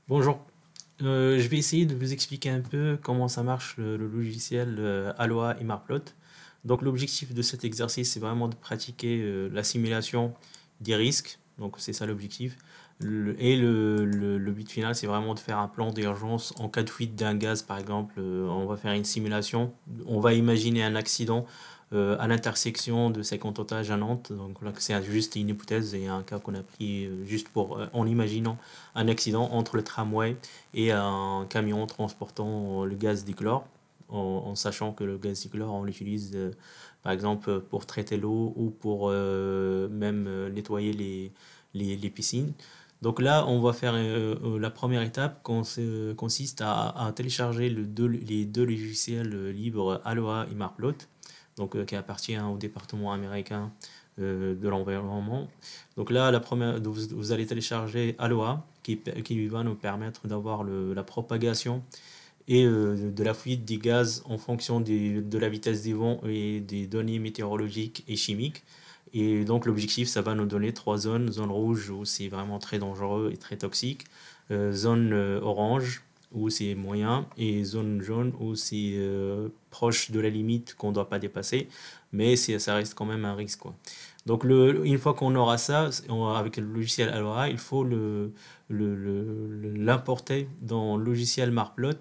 Bonjour. Je vais essayer de vous expliquer un peu comment ça marche le logiciel Aloha et Marplot. Donc l'objectif de cet exercice, c'est vraiment de pratiquer la simulation des risques. Donc c'est ça l'objectif. Le but final, c'est vraiment de faire un plan d'urgence en cas de fuite d'un gaz, par exemple. On va faire une simulation. On va imaginer un accident à l'intersection de 50 otages à Nantes. Donc là, c'est juste une hypothèse et un cas qu'on a pris juste pour en imaginant un accident entre le tramway et un camion transportant le gaz dichlore, en sachant que le gaz dichlore, on l'utilise par exemple pour traiter l'eau ou pour même nettoyer les piscines. Donc là, on va faire la première étape consiste à télécharger les deux logiciels libres Aloha et Marplot, donc qui appartient au département américain de l'environnement. Donc là, vous allez télécharger Aloha qui va nous permettre d'avoir la propagation et de la fuite des gaz en fonction de la vitesse des vents et des données météorologiques et chimiques. Et donc l'objectif, ça va nous donner trois zones. Zone rouge où c'est vraiment très dangereux et très toxique. Zone orange où c'est moyen. Et zone jaune où c'est proche de la limite qu'on ne doit pas dépasser. Mais ça reste quand même un risque, quoi. Donc une fois qu'on aura ça, avec le logiciel Aloha, il faut l'importer dans le logiciel Marplot.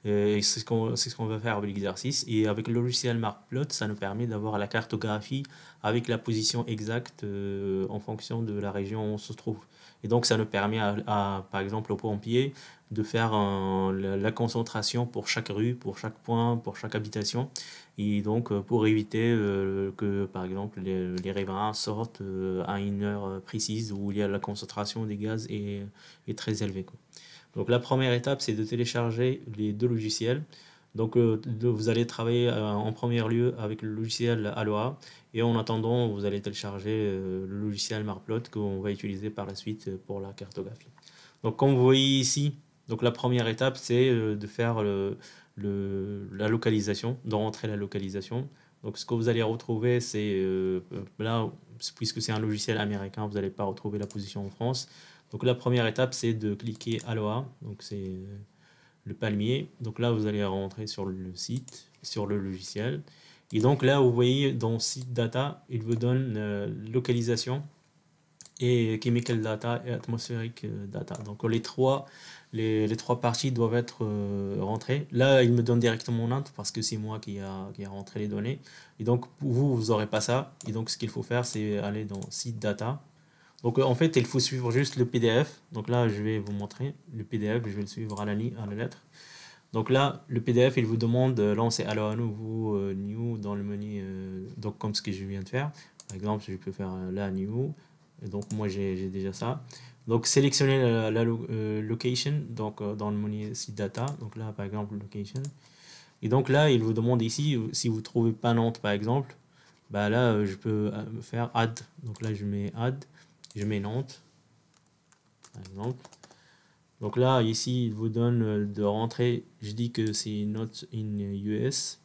Et c'est ce qu'on va faire avec l'exercice. Et avec le logiciel Marplot, ça nous permet d'avoir la cartographie avec la position exacte en fonction de la région où on se trouve. Et donc ça nous permet, par exemple, aux pompiers de faire la concentration pour chaque rue, pour chaque point, pour chaque habitation. Et donc pour éviter que, par exemple, les riverains sortent à une heure précise où il y a la concentration des gaz est très élevée, quoi. Donc la première étape, c'est de télécharger les deux logiciels. Donc vous allez travailler en premier lieu avec le logiciel Aloha et en attendant, vous allez télécharger le logiciel Marplot qu'on va utiliser par la suite pour la cartographie. Donc comme vous voyez ici, donc la première étape, c'est de faire la localisation, de rentrer la localisation. Donc ce que vous allez retrouver, c'est là, puisque c'est un logiciel américain, vous n'allez pas retrouver la position en France. Donc la première étape, c'est de cliquer Aloha, donc c'est le palmier. Donc là, vous allez rentrer sur le site, sur le logiciel. Et donc là, vous voyez dans site data, il vous donne localisation et chemical data et atmosphérique data. Donc les trois parties doivent être rentrées. Là, il me donne directement Nantes parce que c'est moi qui a rentré les données. Et donc, vous n'aurez pas ça. Et donc, ce qu'il faut faire, c'est aller dans site data. Donc en fait, il faut suivre juste le PDF. Donc là, je vais vous montrer le PDF, je vais le suivre à à la lettre. Donc là, le PDF, il vous demande de lancer alors à nouveau New dans le menu, donc comme ce que je viens de faire. Par exemple, je peux faire là New. Et donc moi, j'ai déjà ça. Donc sélectionnez location, donc dans le menu site data. Donc là, par exemple, location. Et donc là, il vous demande ici, si vous ne trouvez pas Nantes, par exemple, bah là, je peux faire add. Donc là, je mets add, je mets Nantes, par exemple. Donc là, ici, il vous donne de rentrer. Je dis que c'est not in US.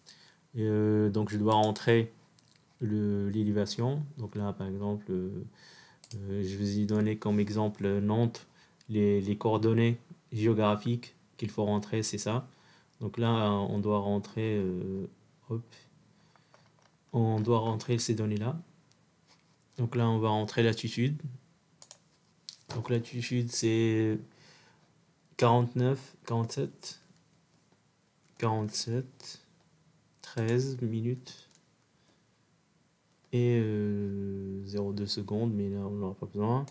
Donc je dois rentrer l'élévation. Donc là, par exemple, je vais y donner comme exemple Nantes. Les coordonnées géographiques qu'il faut rentrer, c'est ça. Donc là, on doit rentrer, hop, on doit rentrer ces données-là. Donc là, on va rentrer latitude. Donc latitude, c'est 49, 47, 47, 13 minutes et 0,2 secondes, mais là, on n'aura pas besoin.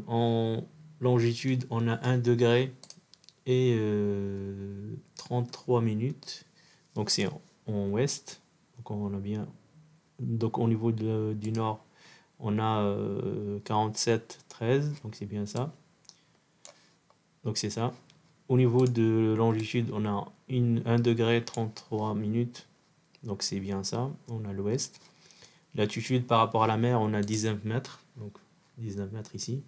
En longitude, on a 1 degré et 33 minutes. Donc c'est en ouest. Donc on a bien. Donc au niveau du nord, on a 47, 13. Donc c'est bien ça. Donc c'est ça. Au niveau de longitude, on a 1 degré 33 minutes. Donc c'est bien ça. On a l'ouest. Latitude par rapport à la mer, on a 19 mètres. Donc 19 mètres ici.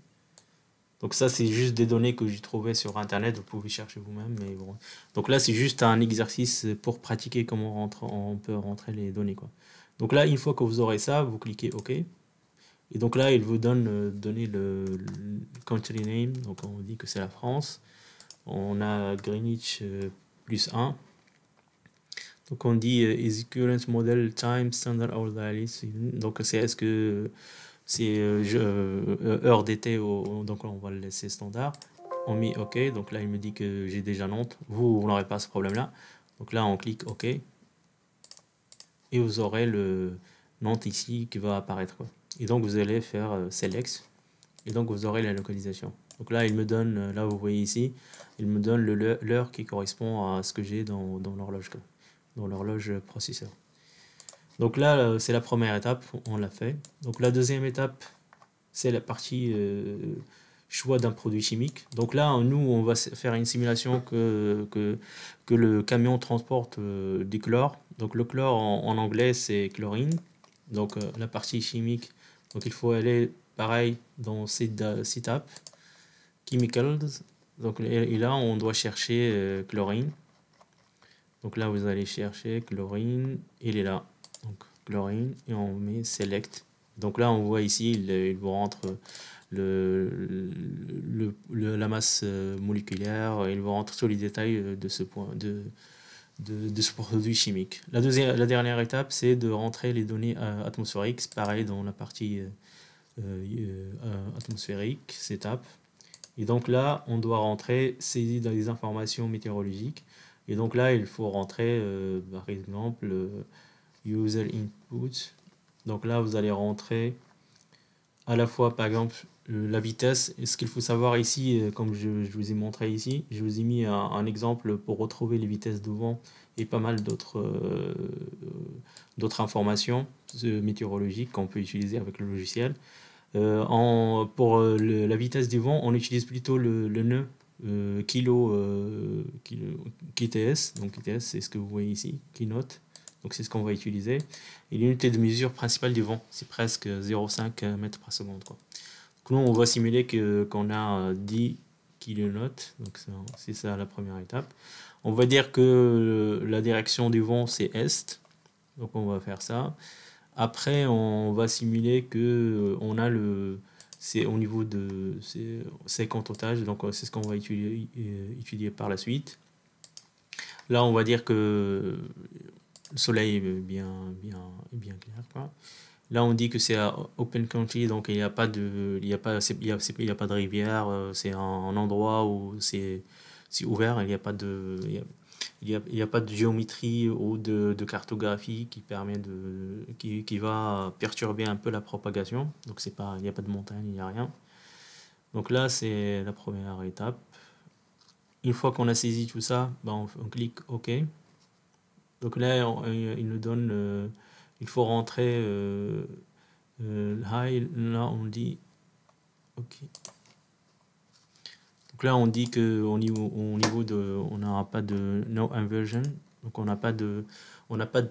Donc ça, c'est juste des données que j'ai trouvées sur Internet. Vous pouvez chercher vous-même. Mais bon. Donc là, c'est juste un exercice pour pratiquer comment on peut rentrer les données, quoi. Donc là, une fois que vous aurez ça, vous cliquez OK. Et donc là, il vous donner le country name. Donc on dit que c'est la France. On a Greenwich plus 1. Donc on dit is current model time standard hour daily. Donc c'est est-ce que c'est heure d'été, donc on va le laisser standard. On met OK, donc là il me dit que j'ai déjà Nantes. Vous n'aurez pas ce problème-là. Donc là on clique OK. Et vous aurez le Nantes ici qui va apparaître, quoi. Et donc vous allez faire Select. Et donc vous aurez la localisation. Donc là il me donne, là vous voyez ici, il me donne l'heure qui correspond à ce que j'ai dans l'horloge, quoi, dans l'horloge processeur. Donc là c'est la première étape, on l'a fait. Donc la deuxième étape, c'est la partie choix d'un produit chimique. Donc là, nous, on va faire une simulation que le camion transporte du chlore. Donc le chlore, en anglais, c'est chlorine. Donc la partie chimique, donc il faut aller pareil dans cette étape, chemicals. Donc et là, on doit chercher chlorine. Donc là, vous allez chercher chlorine, il est là. Donc chlorine, et on met select. Donc là, on voit ici, il vous rentre la masse moléculaire, il vous rentre tous les détails de ce point, de ce produit chimique. La dernière étape, c'est de rentrer les données atmosphériques, pareil dans la partie atmosphérique, cette étape. Et donc là, on doit rentrer, saisir dans les informations météorologiques. Et donc là, il faut rentrer, par exemple, user input. Donc là, vous allez rentrer à la fois, par exemple, la vitesse. Et ce qu'il faut savoir ici, comme je vous ai montré ici, je vous ai mis un exemple pour retrouver les vitesses de vent et pas mal d'autres informations météorologiques qu'on peut utiliser avec le logiciel. Pour la vitesse du vent, on utilise plutôt le nœud KTS. Donc KTS, c'est ce que vous voyez ici, Keynote. Donc c'est ce qu'on va utiliser. Et l'unité de mesure principale du vent, c'est presque 0,5 mètres par seconde, quoi. Donc nous, on va simuler qu'on a 10 kilonewtons. Donc c'est ça la première étape. On va dire que la direction du vent, c'est est. Donc on va faire ça. Après, on va simuler que on a c'est au niveau de 50 otages, donc c'est ce qu'on va étudier par la suite. Là, on va dire que le soleil est bien clair, quoi. Là, on dit que c'est à open country, donc il n'y a pas de, il y a pas, il y a pas de rivière, c'est un endroit où c'est ouvert, il n'y a pas de, il y a pas de géométrie ou de cartographie qui permet qui va perturber un peu la propagation. Donc c'est pas, il n'y a pas de montagne, il n'y a rien. Donc là, c'est la première étape. Une fois qu'on a saisi tout ça, ben on clique OK. Donc là, il nous donne, il faut rentrer high. Là, on dit OK. Donc là, on dit que au niveau de, on n'aura pas de no inversion, donc on n'a pas de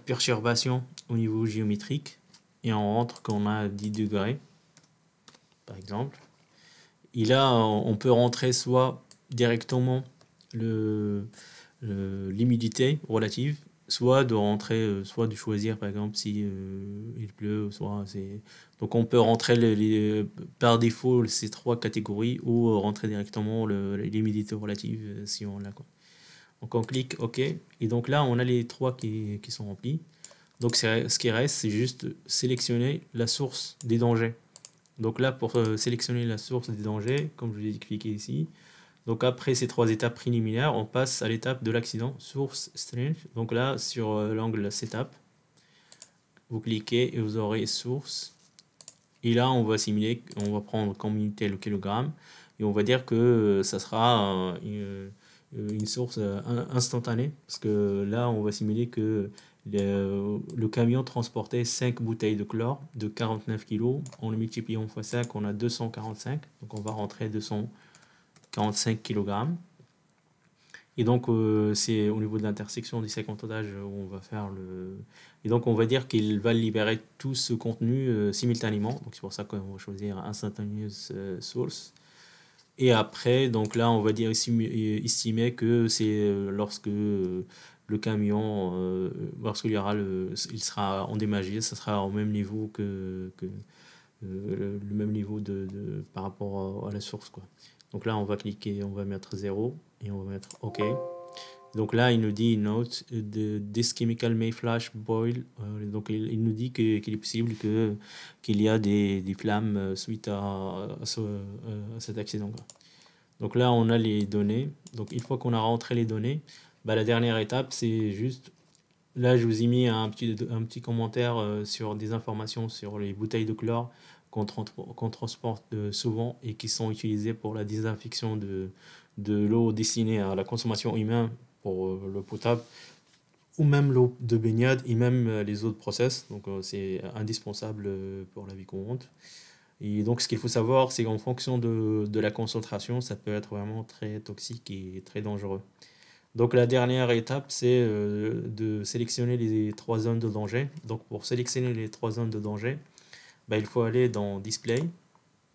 perturbation au niveau géométrique, et on rentre qu'on a 10 degrés, par exemple. Et là, on peut rentrer soit directement l'humidité relative, soit de rentrer, soit de choisir par exemple si il pleut, soit c'est. Donc on peut rentrer par défaut ces trois catégories ou rentrer directement l'humidité relative si on l'a, quoi. Donc on clique OK, et donc là on a les trois qui sont remplis. Donc ce qui reste, c'est juste sélectionner la source des dangers. Donc là, pour sélectionner la source des dangers, comme je l'ai expliqué ici, donc après ces trois étapes préliminaires, on passe à l'étape de l'accident, source strange. Donc là, sur l'angle setup, vous cliquez et vous aurez source. Et là, on va on va prendre comme unité le kilogramme, et on va dire que ça sera une source instantanée, parce que là, on va simuler que le camion transportait 5 bouteilles de chlore de 49 kg. En le multipliant x 5, on a 245. Donc on va rentrer 245 kg. Et donc c'est au niveau de l'intersection des 50 otages où on va faire le. Et donc on va dire qu'il va libérer tout ce contenu simultanément. Donc c'est pour ça qu'on va choisir instantaneous source. Et après, donc là, on va dire estimer que c'est lorsque le camion, lorsqu'il y aura il sera endommagé, ça sera au même niveau le même niveau par rapport à la source, quoi. Donc là, on va cliquer, on va mettre 0 et on va mettre OK. Donc là, il nous dit note this chemical may flash boil. Donc il nous dit qu'il est possible qu'il y a des flammes suite à cet accident, quoi. Donc là, on a les données. Donc une fois qu'on a rentré les données, bah, la dernière étape, c'est juste... Là, je vous ai mis un petit commentaire sur des informations sur les bouteilles de chlore qu'on transporte souvent et qui sont utilisées pour la désinfection de l'eau destinée à la consommation humaine pour l'eau potable, ou même l'eau de baignade et même les eaux de process. Donc c'est indispensable pour la vie courante. Et donc ce qu'il faut savoir, c'est qu'en fonction de la concentration, ça peut être vraiment très toxique et très dangereux. Donc la dernière étape, c'est de sélectionner les 3 zones de danger. Donc pour sélectionner les 3 zones de danger, bah, il faut aller dans Display,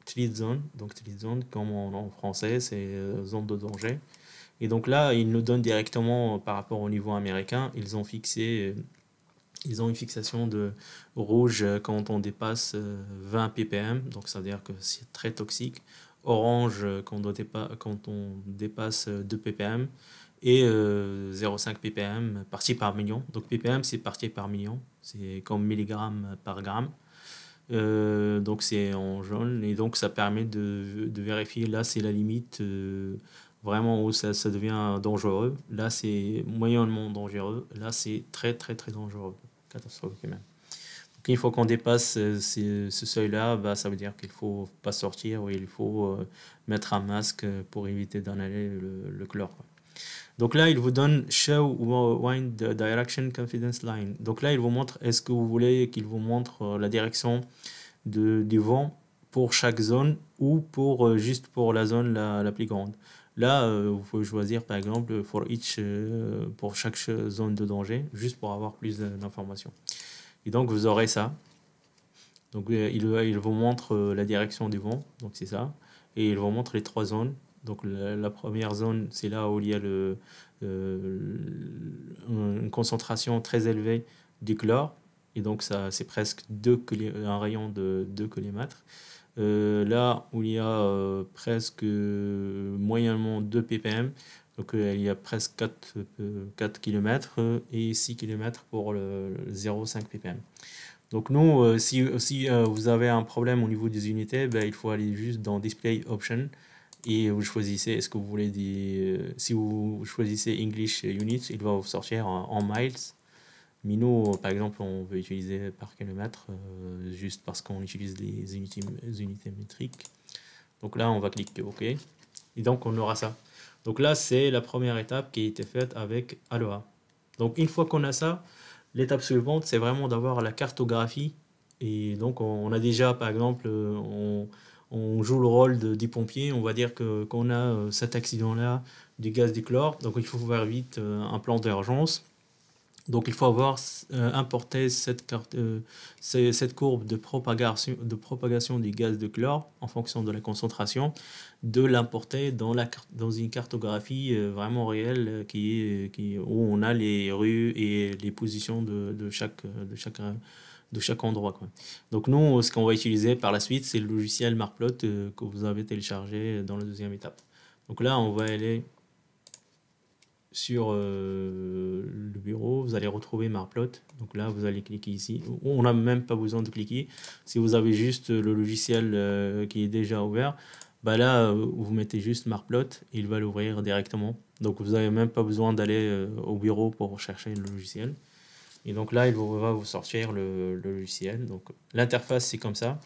Treat Zone. Donc Treat Zone, comme en français, c'est zone de danger. Et donc là, ils nous donnent directement par rapport au niveau américain, ils ont une fixation de rouge quand on dépasse 20 ppm, donc ça veut dire que c'est très toxique. Orange quand on dépasse 2 ppm et 0,5 ppm partie par million. Donc ppm c'est partie par million, c'est comme milligrammes par gramme. Donc c'est en jaune et donc ça permet de vérifier. Là c'est la limite vraiment où ça devient dangereux. Là c'est moyennement dangereux. Là c'est très très très dangereux, catastrophique même. Donc une fois qu'on dépasse ce seuil-là, bah, ça veut dire qu'il faut pas sortir ou il faut mettre un masque pour éviter d'inhaler le chlore, quoi. Donc là, il vous donne Show Wind Direction Confidence Line. Donc là, il vous montre, est-ce que vous voulez qu'il vous montre la direction du vent pour chaque zone ou pour juste pour la zone la plus grande. Là, vous pouvez choisir par exemple pour chaque zone de danger, juste pour avoir plus d'informations. Et donc, vous aurez ça. Donc, il vous montre la direction du vent, donc c'est ça. Et il vous montre les 3 zones. Donc la première zone, c'est là où il y a une concentration très élevée du chlore. Et donc ça, c'est presque un rayon de 2 km. Là où il y a presque moyennement 2 ppm, donc il y a presque 4 km et 6 km pour le 0,5 ppm. Donc nous, si vous avez un problème au niveau des unités, ben, il faut aller juste dans Display Option et vous choisissez, est-ce que vous voulez si vous choisissez English Units, il va vous sortir en miles. Mais nous, par exemple, on veut utiliser par kilomètre, juste parce qu'on utilise les unités métriques. Donc là, on va cliquer OK. Et donc, on aura ça. Donc là, c'est la première étape qui a été faite avec Aloha. Donc une fois qu'on a ça, l'étape suivante, c'est vraiment d'avoir la cartographie. Et donc, on a déjà, par exemple, on joue le rôle des pompiers. On va dire qu'on a cet accident-là du gaz du chlore. Donc, il faut faire vite un plan d'urgence. Donc, il faut importer cette courbe de propagation du gaz de chlore en fonction de la concentration, de l'importer dans une cartographie vraiment réelle où on a les rues et les positions de chaque endroit, quoi. Donc nous, ce qu'on va utiliser par la suite, c'est le logiciel Marplot que vous avez téléchargé dans la deuxième étape. Donc là, on va aller sur le bureau, vous allez retrouver Marplot. Donc là, vous allez cliquer ici. On n'a même pas besoin de cliquer. Si vous avez juste le logiciel qui est déjà ouvert, bah là, vous mettez juste Marplot, il va l'ouvrir directement. Donc vous n'avez même pas besoin d'aller au bureau pour chercher le logiciel. Et donc là, va vous sortir le logiciel. Donc l'interface, c'est comme ça.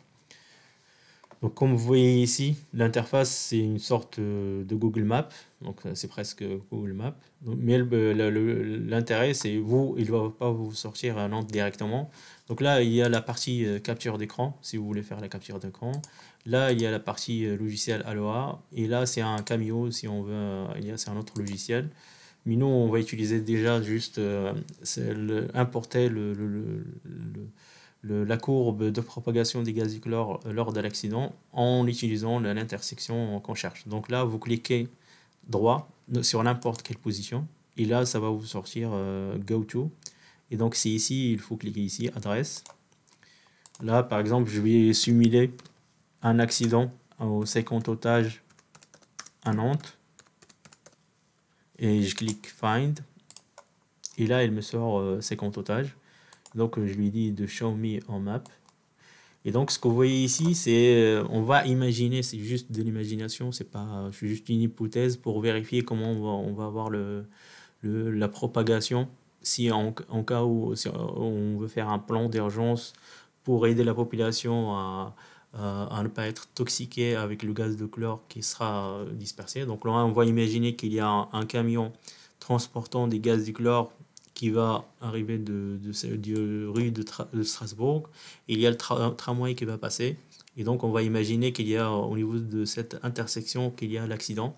Donc comme vous voyez ici, l'interface, c'est une sorte de Google Maps. Donc c'est presque Google Maps. Mais l'intérêt, c'est il ne va pas vous sortir un nom directement. Donc là, il y a la partie capture d'écran, si vous voulez faire la capture d'écran. Là, il y a la partie logiciel Aloha. Et là, c'est un Cameo, si on veut, c'est un autre logiciel. Mais nous, on va utiliser déjà juste importer la courbe de propagation des gaz du chlore lors de l'accident en utilisant l'intersection qu'on cherche. Donc là, vous cliquez droit sur n'importe quelle position et là, ça va vous sortir Go To. Et donc, c'est ici, il faut cliquer ici, adresse. Là, par exemple, je vais simuler un accident au 50 otages à Nantes. Et je clique Find. Et là, il me sort 50 otages. Donc, je lui dis de Show Me on Map. Et donc, ce que vous voyez ici, c'est, on va imaginer, c'est juste de l'imagination, c'est pas, c'est juste une hypothèse pour vérifier comment on va avoir la propagation. Si en cas où si on veut faire un plan d'urgence pour aider la population à ne pas être toxiquée avec le gaz de chlore qui sera dispersé. Donc là, on va imaginer qu'il y a un camion transportant des gaz de chlore qui va arriver de rue de Strasbourg. Et il y a le tramway qui va passer. Et donc, on va imaginer qu'il y a au niveau de cette intersection qu'il y a l'accident.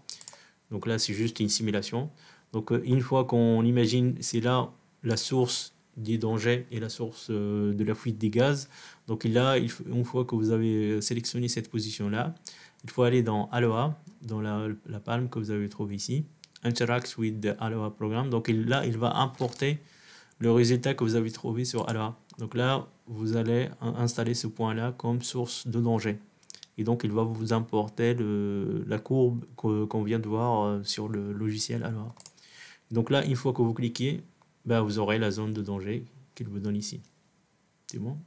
Donc là, c'est juste une simulation. Donc une fois qu'on imagine, c'est là la source des dangers et la source de la fuite des gaz. Donc là, une fois que vous avez sélectionné cette position-là, il faut aller dans Aloha, dans la palme que vous avez trouvée ici, Interact with the Aloha Program. Donc là, il va importer le résultat que vous avez trouvé sur Aloha. Donc là, vous allez installer ce point-là comme source de danger. Et donc, il va vous importer la courbe qu'on vient de voir sur le logiciel Aloha. Donc là, une fois que vous cliquez, ben, vous aurez la zone de danger qu'il vous donne ici. C'est bon.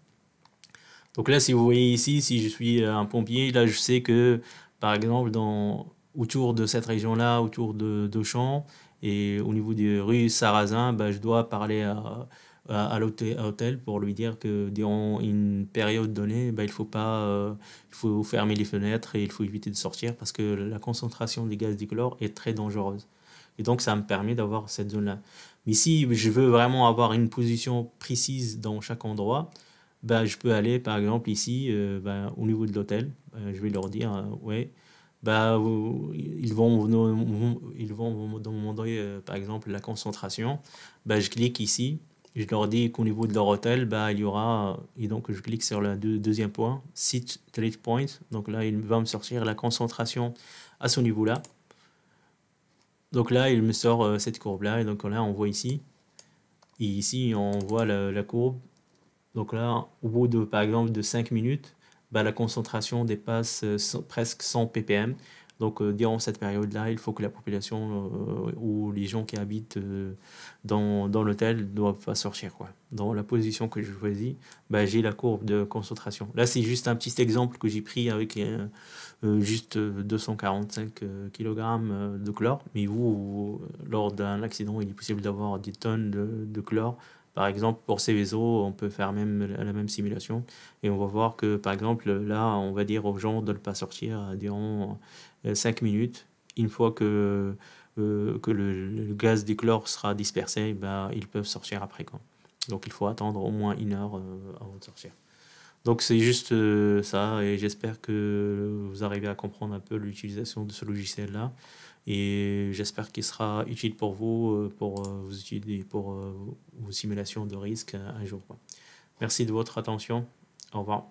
Donc là, si vous voyez ici, si je suis un pompier, là, je sais que, par exemple, autour de cette région-là, autour d'Auchan, et au niveau des rues Sarrazin, ben, je dois parler à l'hôtel pour lui dire que durant une période donnée, ben, il faut fermer les fenêtres et il faut éviter de sortir parce que la concentration des gaz dichlore est très dangereuse. Et donc, ça me permet d'avoir cette zone-là. Mais si je veux vraiment avoir une position précise dans chaque endroit, bah, je peux aller, par exemple, ici, bah, au niveau de l'hôtel. Je vais leur dire, ouais, bah, ils vont vous demander, par exemple, la concentration. Bah, je clique ici. Je leur dis qu'au niveau de leur hôtel, bah, il y aura, et donc je clique sur le deuxième point, Set Trade Point. Donc là, il va me sortir la concentration à ce niveau-là. Donc là, il me sort cette courbe-là. Et donc là, on voit ici. Et ici, on voit la courbe. Donc là, au bout de, par exemple, de 5 minutes, bah, la concentration dépasse presque 100 ppm. Donc, durant cette période-là, il faut que la population ou les gens qui habitent dans l'hôtel ne doivent pas sortir, quoi. Dans la position que je choisis, bah, j'ai la courbe de concentration. Là, c'est juste un petit exemple que j'ai pris avec juste 245 kg de chlore. Mais lors d'un accident, il est possible d'avoir des tonnes de chlore. Par exemple, pour Céveso, on peut faire même la même simulation et on va voir que, par exemple, là, on va dire aux gens de ne pas sortir durant 5 minutes. Une fois que le gaz du chlore sera dispersé, ben, ils peuvent sortir après, quoi. Donc, il faut attendre au moins 1 heure avant de sortir. Donc, c'est juste ça et j'espère que vous arrivez à comprendre un peu l'utilisation de ce logiciel-là. Et j'espère qu'il sera utile pour vous, pour vous utiliser pour vos simulations de risque un jour, quoi. Merci de votre attention. Au revoir.